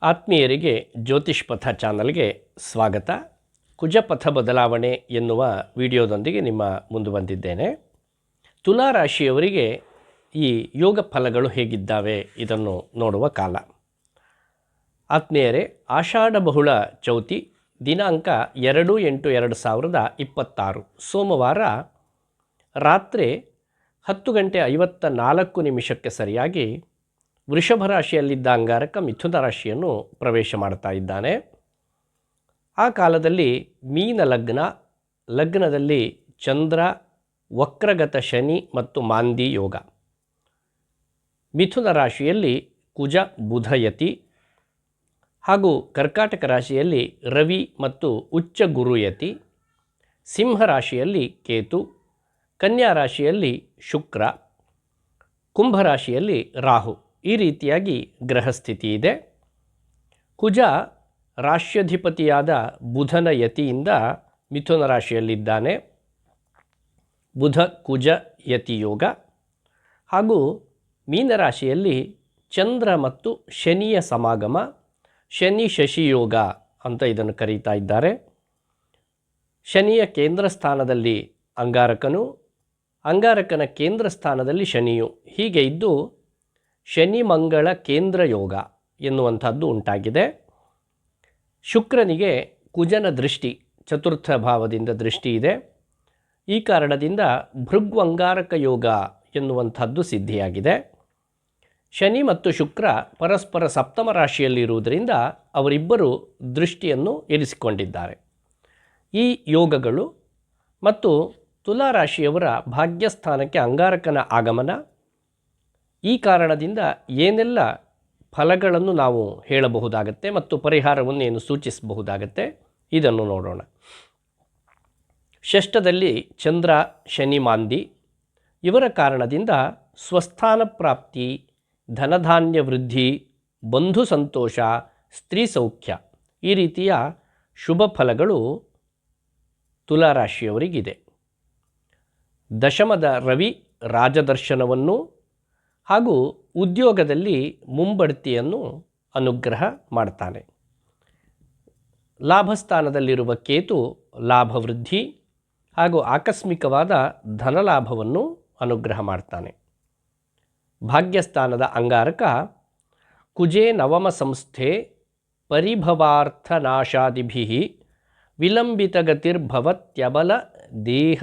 ಆತ್ಮೀಯರಿಗೆ ಜ್ಯೋತಿಷ್ ಪಥ ಚಾನಲ್ಗೆ ಸ್ವಾಗತ. ಕುಜಪಥ ಬದಲಾವಣೆ ಎನ್ನುವ ವಿಡಿಯೋದೊಂದಿಗೆ ನಿಮ್ಮ ಮುಂದೆ ಬಂದಿದ್ದೇನೆ. ತುಲಾ ರಾಶಿಯವರಿಗೆ ಈ ಯೋಗ ಫಲಗಳು ಹೇಗಿದ್ದಾವೆ ಇದನ್ನು ನೋಡುವ ಕಾಲ. ಆತ್ಮೀಯರೇ, ಆಷಾಢ ಬಹುಳ ಚೌತಿ ದಿನಾಂಕ 2/8/2026 ಸೋಮವಾರ ರಾತ್ರಿ 10:54 ಸರಿಯಾಗಿ ವೃಷಭ ರಾಶಿಯಲ್ಲಿದ್ದ ಅಂಗಾರಕ ಮಿಥುನ ರಾಶಿಯನ್ನು ಪ್ರವೇಶ ಮಾಡ್ತಾ ಇದ್ದಾನೆ. ಆ ಕಾಲದಲ್ಲಿ ಮೀನ ಲಗ್ನದಲ್ಲಿ ಚಂದ್ರ, ವಕ್ರಗತ ಶನಿ ಮತ್ತು ಮಾಂದಿ ಯೋಗ. ಮಿಥುನ ರಾಶಿಯಲ್ಲಿ ಕುಜ ಬುಧಯತಿ ಹಾಗೂ ಕರ್ಕಾಟಕ ರಾಶಿಯಲ್ಲಿ ರವಿ ಮತ್ತು ಉಚ್ಚ ಗುರುಯತಿ. ಸಿಂಹ ರಾಶಿಯಲ್ಲಿ ಕೇತು, ಕನ್ಯಾ ರಾಶಿಯಲ್ಲಿ ಶುಕ್ರ, ಕುಂಭರಾಶಿಯಲ್ಲಿ ರಾಹು. ಈ ರೀತಿಯಾಗಿ ಗ್ರಹಸ್ಥಿತಿ ಇದೆ. ಕುಜ ರಾಶ್ಯಧಿಪತಿಯಾದ ಬುಧನ ಯತಿಯಿಂದ ಮಿಥುನ ರಾಶಿಯಲ್ಲಿದ್ದಾನೆ. ಬುಧ ಕುಜ ಯತಿ ಯೋಗ. ಹಾಗೂ ಮೀನರಾಶಿಯಲ್ಲಿ ಚಂದ್ರ ಮತ್ತು ಶನಿಯ ಸಮಾಗಮ, ಶನಿ ಶಶಿ ಯೋಗ ಅಂತ ಇದನ್ನು ಕರೀತಾ ಇದ್ದಾರೆ. ಶನಿಯ ಕೇಂದ್ರ ಸ್ಥಾನದಲ್ಲಿ ಅಂಗಾರಕನು, ಅಂಗಾರಕನ ಕೇಂದ್ರ ಸ್ಥಾನದಲ್ಲಿ ಶನಿಯು. ಹೀಗೆ ಇದ್ದು ಶನಿ ಮಂಗಳ ಕೇಂದ್ರ ಯೋಗ ಎನ್ನುವಂಥದ್ದು ಉಂಟಾಗಿದೆ. ಶುಕ್ರನಿಗೆ ಕುಜನ ದೃಷ್ಟಿ, ಚತುರ್ಥ ಭಾವದಿಂದ ದೃಷ್ಟಿ ಇದೆ. ಈ ಕಾರಣದಿಂದ ಭೃಗ್ವಂಗಾರಕ ಯೋಗ ಎನ್ನುವಂಥದ್ದು ಸಿದ್ಧಿಯಾಗಿದೆ. ಶನಿ ಮತ್ತು ಶುಕ್ರ ಪರಸ್ಪರ ಸಪ್ತಮ ರಾಶಿಯಲ್ಲಿರುವುದರಿಂದ ಅವರಿಬ್ಬರು ದೃಷ್ಟಿಯನ್ನು ಇರಿಸಿಕೊಂಡಿದ್ದಾರೆ. ಈ ಯೋಗಗಳು ಮತ್ತು ತುಲಾ ರಾಶಿಯವರ ಭಾಗ್ಯಸ್ಥಾನಕ್ಕೆ ಅಂಗಾರಕನ ಆಗಮನ, ಈ ಕಾರಣದಿಂದ ಏನೆಲ್ಲ ಫಲಗಳನ್ನು ನಾವು ಹೇಳಬಹುದಾಗತ್ತೆ ಮತ್ತು ಪರಿಹಾರವನ್ನು ಏನು ಸೂಚಿಸಬಹುದಾಗತ್ತೆ ಇದನ್ನು ನೋಡೋಣ. ಷಷ್ಠದಲ್ಲಿ ಚಂದ್ರ ಶನಿ ಮಾಂದಿ, ಇವರ ಕಾರಣದಿಂದ ಸ್ವಸ್ಥಾನ ಪ್ರಾಪ್ತಿ, ಧನಧಾನ್ಯ ವೃದ್ಧಿ, ಬಂಧು ಸಂತೋಷ, ಸ್ತ್ರೀ ಸೌಖ್ಯ, ಈ ರೀತಿಯ ಶುಭ ಫಲಗಳು ತುಲಾರಾಶಿಯವರಿಗಿದೆ. ದಶಮದ ರವಿ ರಾಜದರ್ಶನವನ್ನು ಹಾಗೂ ಉದ್ಯೋಗದಲ್ಲಿ ಮುಂಬಡ್ತಿಯನ್ನು ಅನುಗ್ರಹ ಮಾಡ್ತಾನೆ. ಲಾಭಸ್ಥಾನದಲ್ಲಿರುವ ಕೇತು ಲಾಭವೃದ್ಧಿ ಹಾಗೂ ಆಕಸ್ಮಿಕವಾದ ಧನಲಾಭವನ್ನು ಅನುಗ್ರಹ ಮಾಡ್ತಾನೆ. ಭಾಗ್ಯಸ್ಥಾನದ ಅಂಗಾರಕ ಕುಜೇ ನವಮ ಸಂಸ್ಥೆ ಪರಿಭವಾರ್ಥನಾಶಾದಿಭಿ ವಿಲಂಬಿತಗತಿರ್ಭವತ್ಯಬಲ ದೇಹ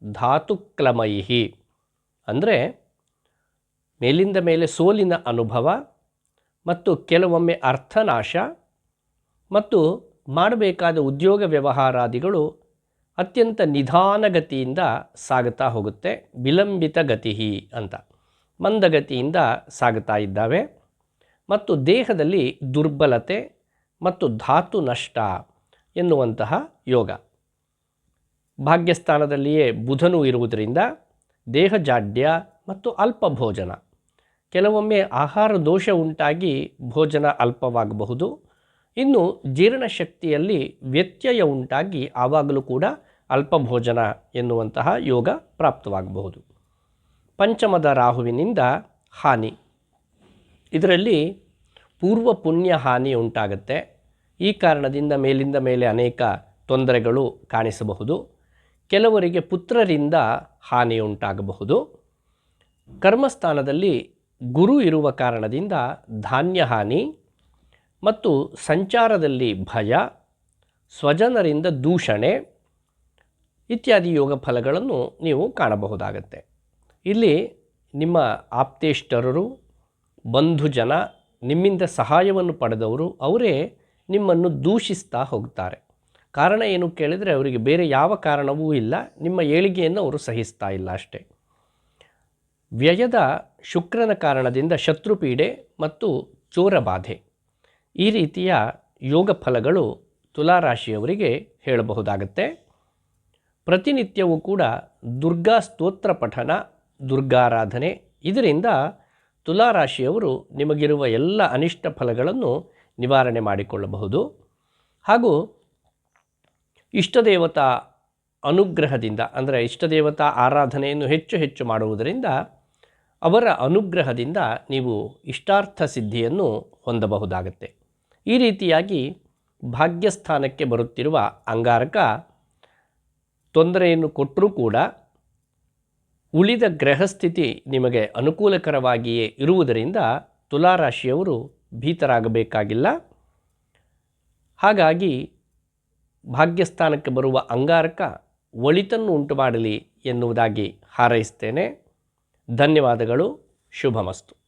ಧಾತುಕ್ಲಮೈಹಿ. ಅಂದರೆ ಮೇಲಿಂದ ಮೇಲೆ ಸೋಲಿನ ಅನುಭವ ಮತ್ತು ಕೆಲವೊಮ್ಮೆ ಅರ್ಥನಾಶ ಮತ್ತು ಮಾಡಬೇಕಾದ ಉದ್ಯೋಗ ವ್ಯವಹಾರಾದಿಗಳು ಅತ್ಯಂತ ನಿಧಾನಗತಿಯಿಂದ ಸಾಗುತ್ತಾ ಹೋಗುತ್ತೆ. ವಿಲಂಬಿತ ಗತಿ ಅಂತ ಮಂದಗತಿಯಿಂದ ಸಾಗುತ್ತಾ ಇದ್ದಾವೆ. ಮತ್ತು ದೇಹದಲ್ಲಿ ದುರ್ಬಲತೆ ಮತ್ತು ಧಾತು ನಷ್ಟ ಎನ್ನುವಂತಹ ಯೋಗ. ಭಾಗ್ಯಸ್ಥಾನದಲ್ಲಿಯೇ ಬುಧನು ಇರುವುದರಿಂದ ದೇಹ ಜಾಡ್ಯ ಮತ್ತು ಅಲ್ಪ ಭೋಜನ, ಕೆಲವೊಮ್ಮೆ ಆಹಾರ ದೋಷ ಉಂಟಾಗಿ ಭೋಜನ ಅಲ್ಪವಾಗಬಹುದು. ಇನ್ನು ಜೀರ್ಣಶಕ್ತಿಯಲ್ಲಿ ವ್ಯತ್ಯಯ ಉಂಟಾಗಿ ಆವಾಗಲೂ ಕೂಡ ಅಲ್ಪ ಭೋಜನ ಎನ್ನುವಂತಹ ಯೋಗ ಪ್ರಾಪ್ತವಾಗಬಹುದು. ಪಂಚಮದ ರಾಹುವಿನಿಂದ ಹಾನಿ, ಇದರಲ್ಲಿ ಪೂರ್ವ ಪುಣ್ಯ ಹಾನಿ ಉಂಟಾಗುತ್ತೆ. ಈ ಕಾರಣದಿಂದ ಮೇಲಿಂದ ಮೇಲೆ ಅನೇಕ ತೊಂದರೆಗಳು ಕಾಣಿಸಬಹುದು. ಕೆಲವರಿಗೆ ಪುತ್ರರಿಂದ ಹಾನಿ ಉಂಟಾಗಬಹುದು. ಕರ್ಮಸ್ಥಾನದಲ್ಲಿ ಗುರು ಇರುವ ಕಾರಣದಿಂದ ಧಾನ್ಯ ಹಾನಿ ಮತ್ತು ಸಂಚಾರದಲ್ಲಿ ಭಯ, ಸ್ವಜನರಿಂದ ದೂಷಣೆ ಇತ್ಯಾದಿ ಯೋಗ ಫಲಗಳನ್ನು ನೀವು ಕಾಣಬಹುದಾಗತ್ತೆ. ಇಲ್ಲಿ ನಿಮ್ಮ ಆಪ್ತೇಷ್ಟರರು, ಬಂಧುಜನ, ನಿಮ್ಮಿಂದ ಸಹಾಯವನ್ನು ಪಡೆದವರು ಅವರೇ ನಿಮ್ಮನ್ನು ದೂಷಿಸ್ತಾ ಹೋಗ್ತಾರೆ. ಕಾರಣ ಏನು ಕೇಳಿದರೆ ಅವರಿಗೆ ಬೇರೆ ಯಾವ ಕಾರಣವೂ ಇಲ್ಲ, ನಿಮ್ಮ ಏಳಿಗೆಯನ್ನು ಅವರು ಸಹಿಸ್ತಾ ಇಲ್ಲ ಅಷ್ಟೇ. ವ್ಯಯದ ಶುಕ್ರನ ಕಾರಣದಿಂದ ಶತ್ರುಪೀಡೆ ಮತ್ತು ಚೋರಬಾಧೆ, ಈ ರೀತಿಯ ಯೋಗ ಫಲಗಳು ತುಲಾರಾಶಿಯವರಿಗೆ ಹೇಳಬಹುದಾಗತ್ತೆ. ಪ್ರತಿನಿತ್ಯವೂ ಕೂಡ ದುರ್ಗಾ ಸ್ತೋತ್ರ ಪಠನ, ದುರ್ಗಾರಾಧನೆ, ಇದರಿಂದ ತುಲಾರಾಶಿಯವರು ನಿಮಗಿರುವ ಎಲ್ಲ ಅನಿಷ್ಟ ಫಲಗಳನ್ನು ನಿವಾರಣೆ ಮಾಡಿಕೊಳ್ಳಬಹುದು. ಹಾಗೂ ಇಷ್ಟದೇವತಾ ಅನುಗ್ರಹದಿಂದ, ಅಂದರೆ ಇಷ್ಟದೇವತಾ ಆರಾಧನೆಯನ್ನು ಹೆಚ್ಚು ಹೆಚ್ಚು ಮಾಡುವುದರಿಂದ ಅವರ ಅನುಗ್ರಹದಿಂದ ನೀವು ಇಷ್ಟಾರ್ಥ ಸಿದ್ಧಿಯನ್ನು ಹೊಂದಬಹುದಾಗತ್ತೆ. ಈ ರೀತಿಯಾಗಿ ಭಾಗ್ಯಸ್ಥಾನಕ್ಕೆ ಬರುತ್ತಿರುವ ಅಂಗಾರಕ ತೊಂದರೆಯನ್ನು ಕೊಟ್ಟರೂ ಕೂಡ ಉಳಿದ ಗ್ರಹಸ್ಥಿತಿ ನಿಮಗೆ ಅನುಕೂಲಕರವಾಗಿಯೇ ಇರುವುದರಿಂದ ತುಲಾರಾಶಿಯವರು ಭೀತರಾಗಬೇಕಾಗಿಲ್ಲ. ಹಾಗಾಗಿ ಭಾಗ್ಯಸ್ಥಾನಕ್ಕೆ ಬರುವ ಅಂಗಾರಕ ಒಳಿತನ್ನು ಉಂಟು ಮಾಡಲಿ ಎನ್ನುವುದಾಗಿ ಹಾರೈಸ್ತೇನೆ. ಧನ್ಯವಾದಗಳು. ಶುಭಮಸ್ತು.